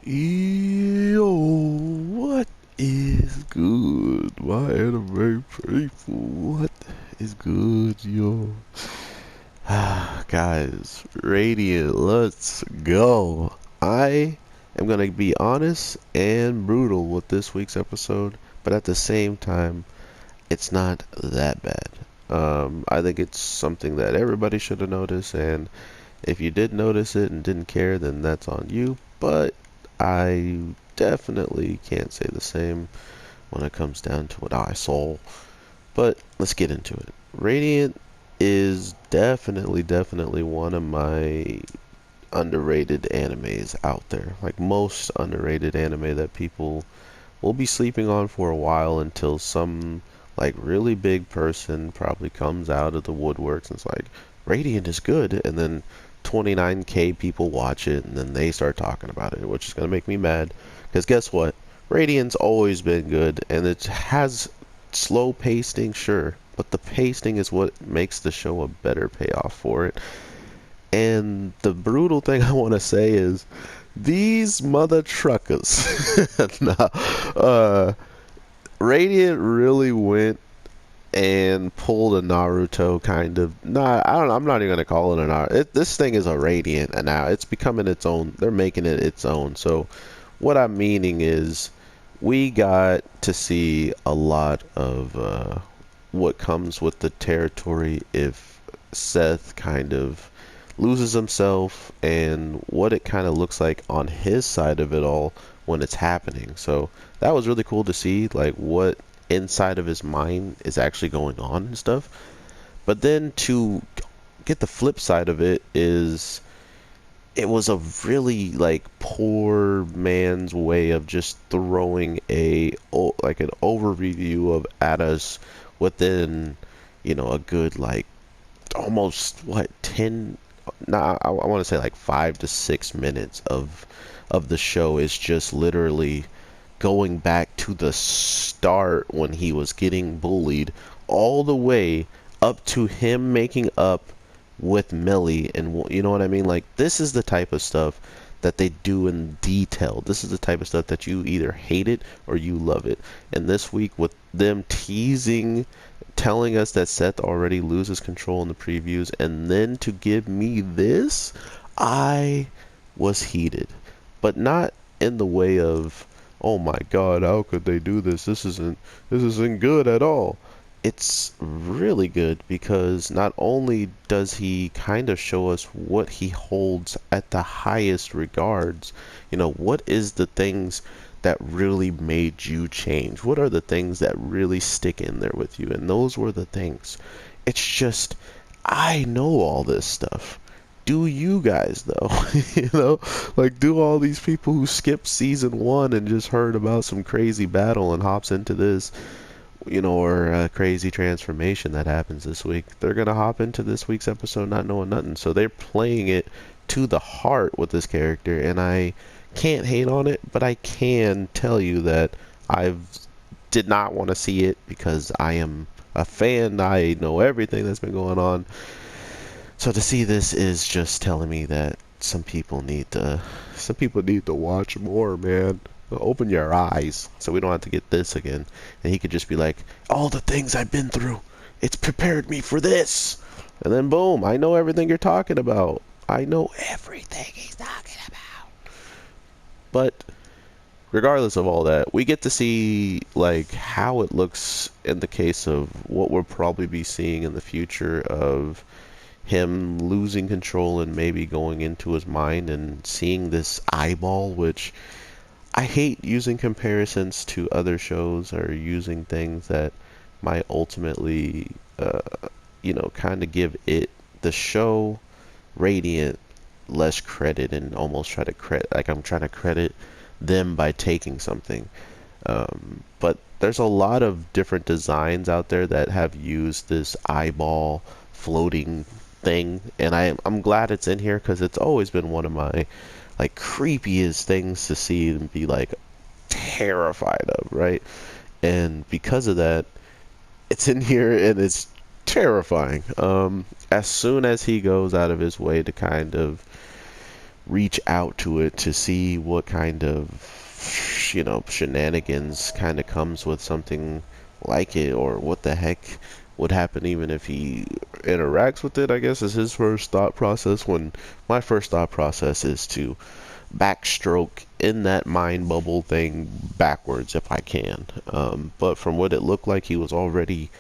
Yo, what is good, my anime people? What is good, yo? Guys, Radiant, let's go. I am gonna be honest and brutal with this week's episode, but at the same time, it's not that bad. I think it's something that everybody should have noticed, and if you did notice it and didn't care, then that's on you. But I definitely can't say the same when it comes down to what I saw. But let's get into it. Radiant is definitely one of my underrated animes out there. Like most underrated anime that people will be sleeping on for a while until some like really big person probably comes out of the woodworks and it's like Radiant is good, and then 29K people watch it and then they start talking about it, which is going to make me mad because guess what? Radiant's always been good and it has slow pacing, sure, but the pacing is what makes the show a better payoff for it. And the brutal thing I want to say is these mother truckers. Nah, Radiant really went and pulled a Naruto kind of. Nah, I don't. I'm not even gonna call it a Naruto. This thing is a Radiant, and now it's becoming its own. They're making it its own. So, what I'm meaning is, we got to see a lot of what comes with the territory if Seth kind of loses himself and what it kind of looks like on his side of it all when it's happening. So that was really cool to see, like what inside of his mind is actually going on and stuff. But then to get the flip side of it is it was a really like poor man's way of just throwing like an overview of at us within a good like almost what 10, nah, I want to say like 5 to 6 minutes of the show is just literally going back to the start when he was getting bullied all the way up to him making up with Millie, and you know what I mean? Like this is the type of stuff that they do in detail. This is the type of stuff that you either hate it or you love it. And this week with them teasing, telling us that Seth already loses control in the previews, and then to give me this, I was heated. But not in the way of, oh my god, how could they do this? This isn't good at all. It's really good because not only does he kind of show us what he holds at the highest regards, what is the things that really made you change? What are the things that really stick in there with you? And those were the things. It's just, I know all this stuff. Do you guys though? you know, like do all these people who skipped season one and just heard about some crazy battle and hops into this, or a crazy transformation that happens this week. They're gonna hop into this week's episode not knowing nothing, so they're playing it to the heart with this character, and I can't hate on it, but I can tell you that I've did not want to see it because I am a fan. I know everything that's been going on, so to see this is just telling me that some people need to watch more, man. Open your eyes so we don't have to get this again. And he could just be like, all the things I've been through, it's prepared me for this. And then boom, I know everything you're talking about. I know everything he's talking about. But regardless of all that, we get to see like how it looks in the case of what we'll probably be seeing in the future of him losing control and maybe going into his mind and seeing this eyeball, which I hate using comparisons to other shows or using things that might ultimately, kind of give the show Radiant less credit and almost try to credit, like I'm trying to credit them by taking something. But there's a lot of different designs out there that have used this eyeball floating thing, and I'm glad it's in here because it's always been one of my like creepiest things to see and be like terrified of, right? And because of that, it's in here and it's terrifying. As soon as he goes out of his way to kind of reach out to it to see what kind of, shenanigans kind of comes with something like it, or what the heck would happen even if he interacts with it, I guess is his first thought process. When my first thought process is to backstroke in that mind bubble thing backwards if I can. But from what it looked like, he was already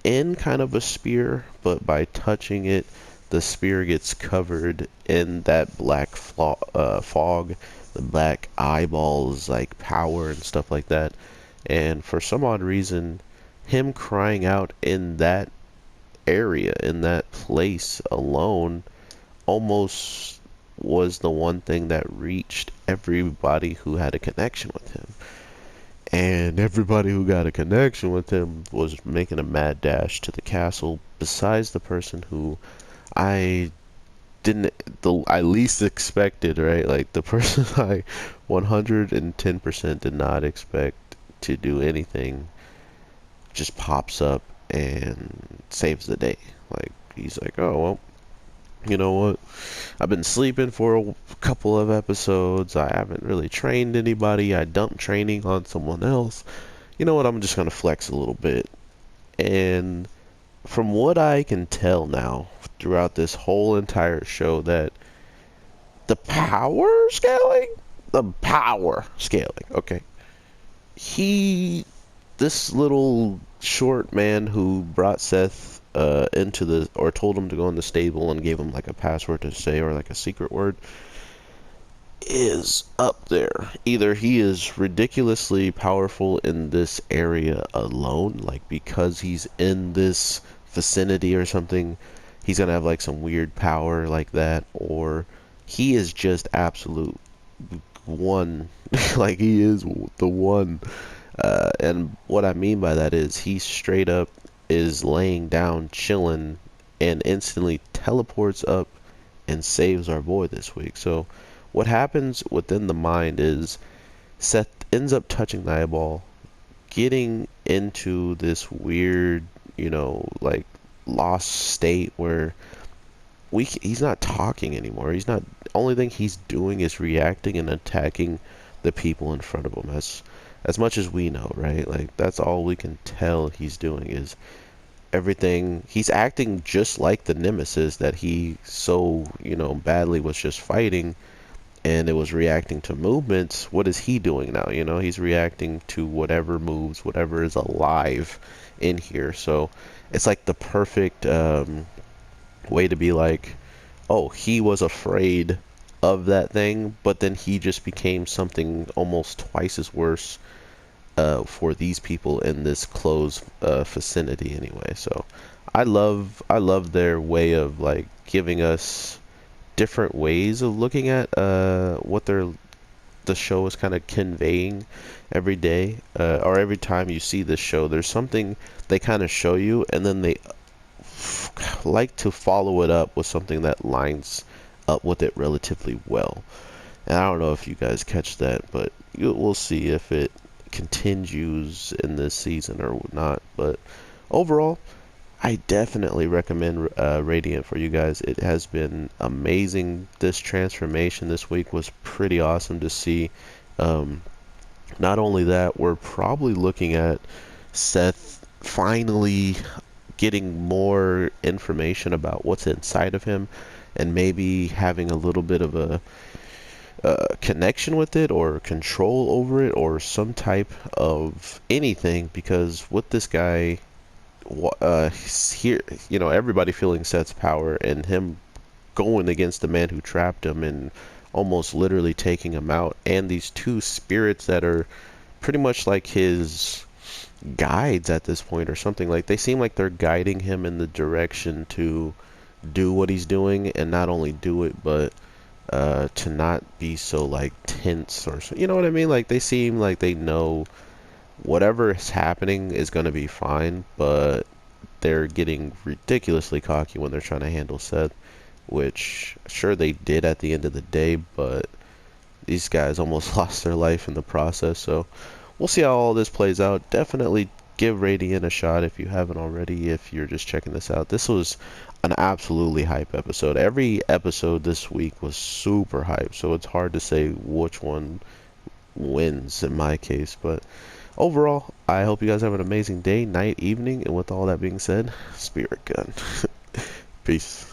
in kind of a spear, but by touching it, the spear gets covered in that black fog, the black eyeballs, like power and stuff like that. And for some odd reason, him crying out in that area, in that place alone, almost was the one thing that reached everybody who had a connection with him. And everybody who got a connection with him was making a mad dash to the castle, besides the person who I didn't, I least expected, right? Like the person I 110% did not expect to do anything just pops up and saves the day. Like, he's like, oh, well, you know what? I've been sleeping for a couple of episodes. I haven't really trained anybody. I dumped training on someone else. You know what? I'm just going to flex a little bit. And from what I can tell now throughout this whole entire show, that the power scaling, okay, this little short man who brought Seth into the, or told him to go in the stable and gave him like a password to say, or like a secret word, is up there. Either he is ridiculously powerful in this area alone, like because he's in this vicinity or something, he's gonna have like some weird power like that, or he is just absolute one. Like, he is the one. And what I mean by that is he straight up is laying down, chilling, and instantly teleports up and saves our boy this week. So what happens within the mind is Seth ends up touching the eyeball, getting into this weird, like lost state where he's not talking anymore. He's not, only thing he's doing is reacting and attacking the people in front of him. As much as we know, right? Like, that's all we can tell he's doing is everything. He's acting just like the nemesis that he so, badly was just fighting, and it was reacting to movements. What is he doing now? He's reacting to whatever moves, whatever is alive in here. So it's like the perfect way to be like, oh, he was afraid of that thing, but then he just became something almost twice as worse for these people in this closed vicinity anyway. So I love their way of like giving us different ways of looking at what the show is kind of conveying every day, or every time you see this show. There's something they kind of show you, and then they like to follow it up with something that lines up with it relatively well. And I don't know if you guys catch that, but we'll see if it continues in this season or not. But overall, I definitely recommend Radiant for you guys. It has been amazing. This transformation this week was pretty awesome to see. Not only that, we're probably looking at Seth finally getting more information about what's inside of him, and maybe having a little bit of a connection with it, or control over it, or some type of anything. Because with this guy, here, everybody feeling Seth's power, and him going against the man who trapped him and almost literally taking him out, and these two spirits that are pretty much like his guides at this point or something. Like, they seem like they're guiding him in the direction to do what he's doing, and not only do it, but to not be so like tense, or so, you know what I mean? Like, they seem like they know whatever is happening is going to be fine, but they're getting ridiculously cocky when they're trying to handle Seth, which sure they did at the end of the day, but these guys almost lost their life in the process. So we'll see how all this plays out. Definitely give Radiant a shot if you haven't already, if you're just checking this out. This was an absolutely hype episode. Every episode this week was super hype, so it's hard to say which one wins in my case. But overall, I hope you guys have an amazing day, night, evening, and with all that being said, Spirit Gun. Peace.